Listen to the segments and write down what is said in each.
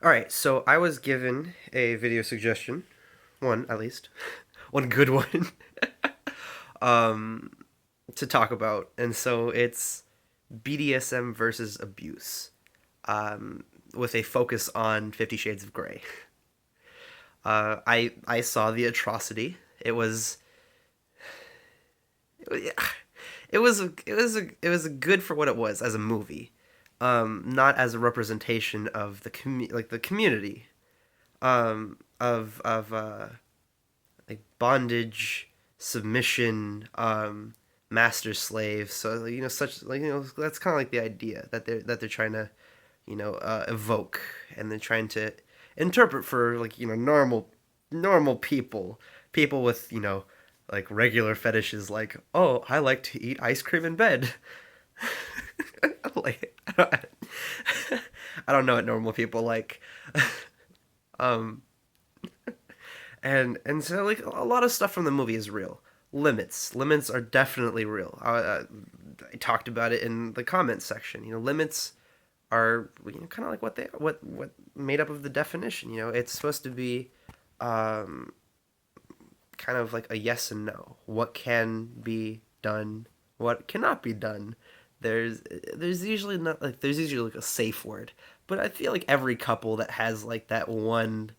All right, so I was given a video suggestion, one at least, one good one, um, to talk about, and so it's BDSM versus abuse, with a focus on 50 Shades of Grey. I saw the atrocity. It was good for what it was as a movie, not as a representation of the community, of like bondage, submission, master slave. So such that's kind of like the idea that they're trying to evoke, and they're trying to interpret for normal people with like regular fetishes, like, oh, I like to eat ice cream in bed. Like, I don't know what normal people like. um and so like a lot of stuff from the movie is real. Limits are definitely real. I talked about it in the comments section. Limits are kind of like what made up of the definition. It's supposed to be kind of like a yes and no. What can be done? What cannot be done? There's there's usually not like there's usually like a safe word, but I feel like every couple that has like that one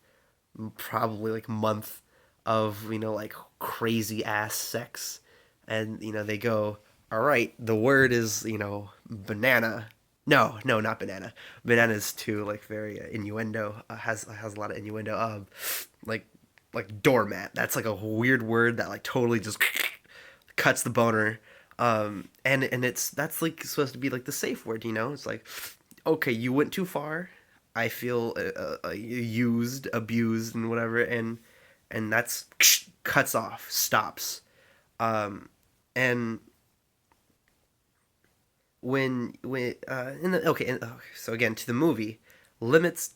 probably like month of like crazy ass sex, and they go, all right, the word is banana. No, no, not banana. Banana is too like very innuendo. Has a lot of innuendo. Like doormat. That's like a weird word that like totally just cuts the boner. And that's like supposed to be like the safe word. It's like, okay, you went too far. I feel used, abused, and whatever, and that's cuts off, stops. And when in the okay, so again to the movie, limits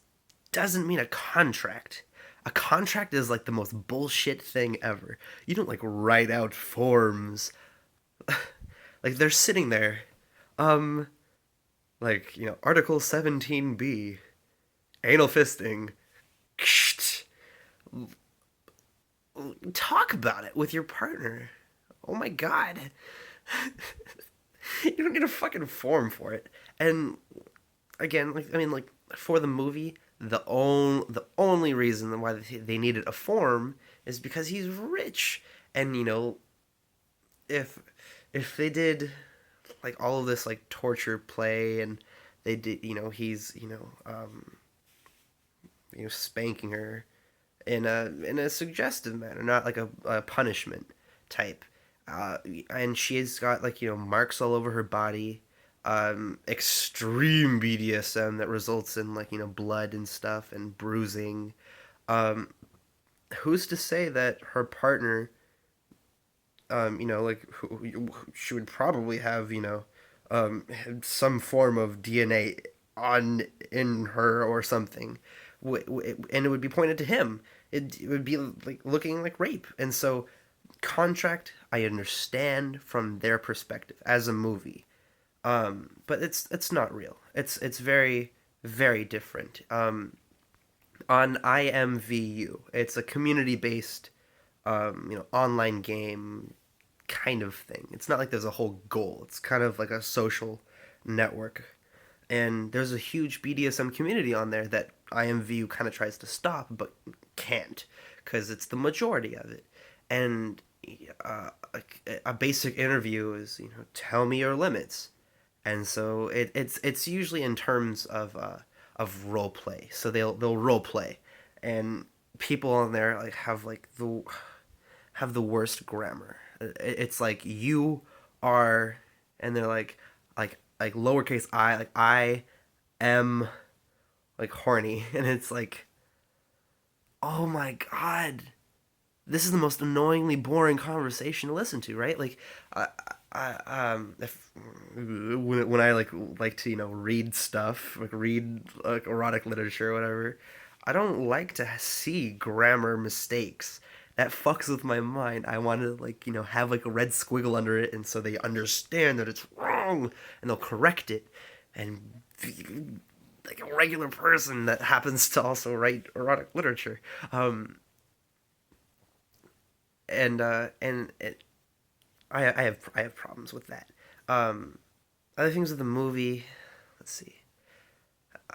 doesn't mean a contract. A contract is like the most bullshit thing ever. You don't like write out forms. Like they're sitting there, um, like Article 17B, anal fisting. Talk about it with your partner. Oh my god. You don't need a fucking form for it. And again, like I mean, like for the movie, the only reason why they needed a form is because he's rich, and if if they did like all of this like torture play, and they did he's spanking her in a suggestive manner, not like a punishment type. And she's got like marks all over her body, extreme BDSM that results in like blood and stuff and bruising. Um, who's to say that her partner, like she would probably have some form of DNA on in her or something, and it would be pointed to him. It would be like looking like rape, and so contract I understand from their perspective as a movie, but it's not real. It's very very different. On IMVU, it's a community based online game kind of thing. It's not like there's a whole goal. It's kind of like a social network, and there's a huge BDSM community on there that IMVU kind of tries to stop but can't, because it's the majority of it. And a basic interview is tell me your limits, and so it's usually in terms of role play. So they'll role play, and people on there like have the worst grammar. It's like you are, and they're like lowercase I, like I am like horny, and it's like, oh my god, this is the most annoyingly boring conversation to listen to, right? Like, if when I like to read stuff, like read like erotic literature or whatever, I don't like to see grammar mistakes. That fucks with my mind. I want to like have like a red squiggle under it, and so they understand that it's wrong, and they'll correct it, and like a regular person that happens to also write erotic literature. Um, and I have problems with that. Um, Other things with the movie, let's see.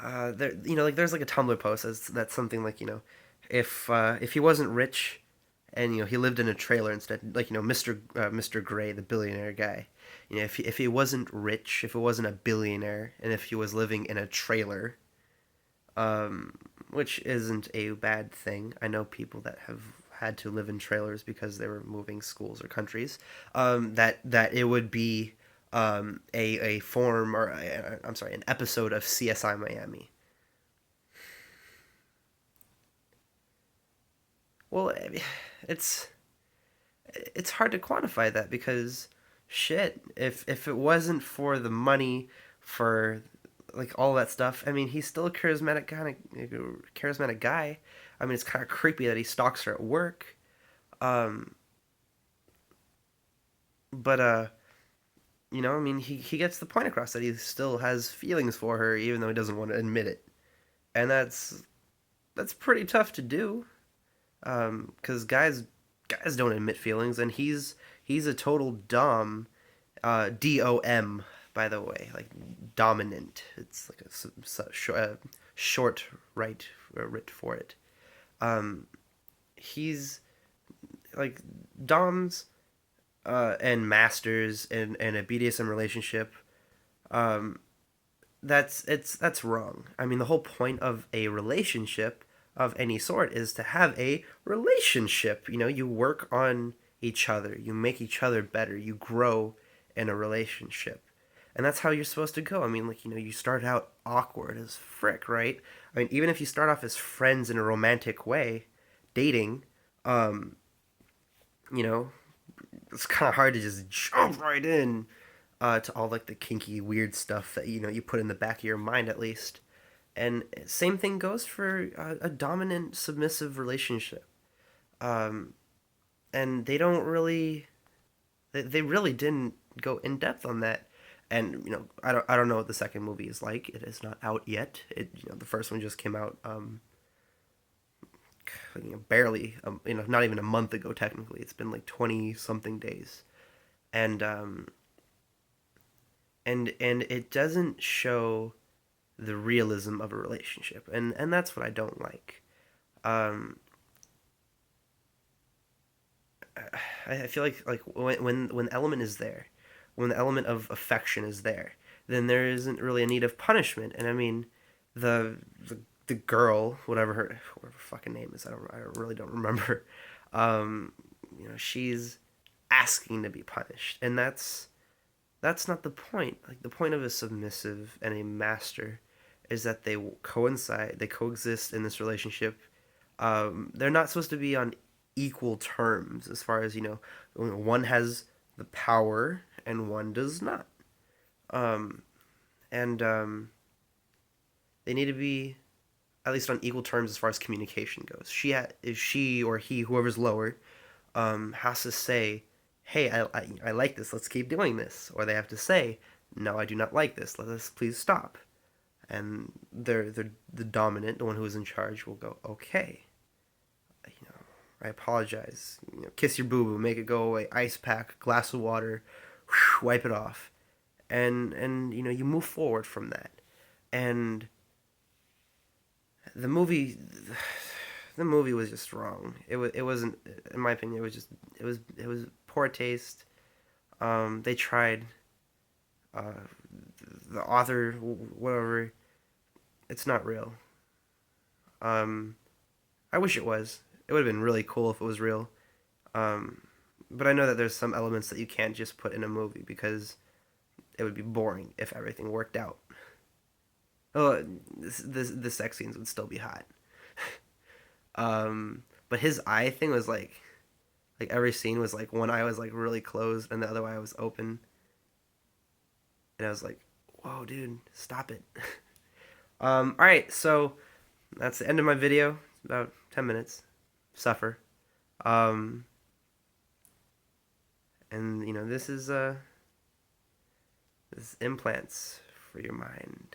There, like there's like a Tumblr post that's something like, if he wasn't rich, and he lived in a trailer instead, like Mr. Gray, the billionaire guy. If he wasn't rich, if he wasn't a billionaire, and if he was living in a trailer, which isn't a bad thing. I know people that have had to live in trailers because they were moving schools or countries. That it would be a form, or I'm sorry, an episode of CSI Miami. Well, it's it's hard to quantify that because shit, if it wasn't for the money, for like all that stuff, I mean, he's still a charismatic guy. I mean, it's kind of creepy that he stalks her at work. Um, but I mean, he gets the point across that he still has feelings for her, even though he doesn't want to admit it, and that's pretty tough to do. Because guys don't admit feelings, and he's a total dom, DOM, by the way, like dominant. It's like short right writ for it. Um, he's like doms and masters in a BDSM relationship. Um, that's wrong. I mean, the whole point of a relationship of any sort is to have a relationship. You work on each other, you make each other better, you grow in a relationship. And that's how you're supposed to go. I mean, like, you start out awkward as frick, right? I mean, even if you start off as friends in a romantic way, dating, um, you know, it's kind of hard to just jump right in to all like the kinky, weird stuff that you put in the back of your mind at least. And same thing goes for a dominant submissive relationship. Um, and they really didn't go in depth on that. And I don't know what the second movie is like. It is not out yet. The first one just came out barely not even a month ago technically. It's been like 20 something days. And and it doesn't show the realism of a relationship, and that's what I don't like. Um, I feel like when the element is there, when the element of affection is there, then there isn't really a need of punishment. And I mean, the girl, whatever her fucking name is, I really don't remember. Um, she's asking to be punished, and that's not the point. Like the point of a submissive and a master is that they coexist in this relationship. They're not supposed to be on equal terms as far as one has the power and one does not. Um, and they need to be at least on equal terms as far as communication goes. If she or he, whoever's lower, has to say, "Hey, I like this. Let's keep doing this," or they have to say, "No, I do not like this. Let us please stop." And they're the dominant, the one who is in charge, will go, "Okay, you know, I apologize. Kiss your boo boo, make it go away. Ice pack, glass of water, whew, wipe it off." And you move forward from that. And the movie the movie was just wrong. It wasn't, in my opinion, it was poor taste. They tried, uh, the author, whatever, it's not real. Um, I wish it was. It would have been really cool if it was real. Um, but I know that there's some elements that you can't just put in a movie because it would be boring if everything worked out. Oh, the sex scenes would still be hot. But his eye thing was like every scene was like one eye was like really closed and the other eye was open, and I was like, "Whoa, dude, stop it!" All right, so that's the end of my video. It's about 10 minutes. Suffer. Um, and this is implants for your mind.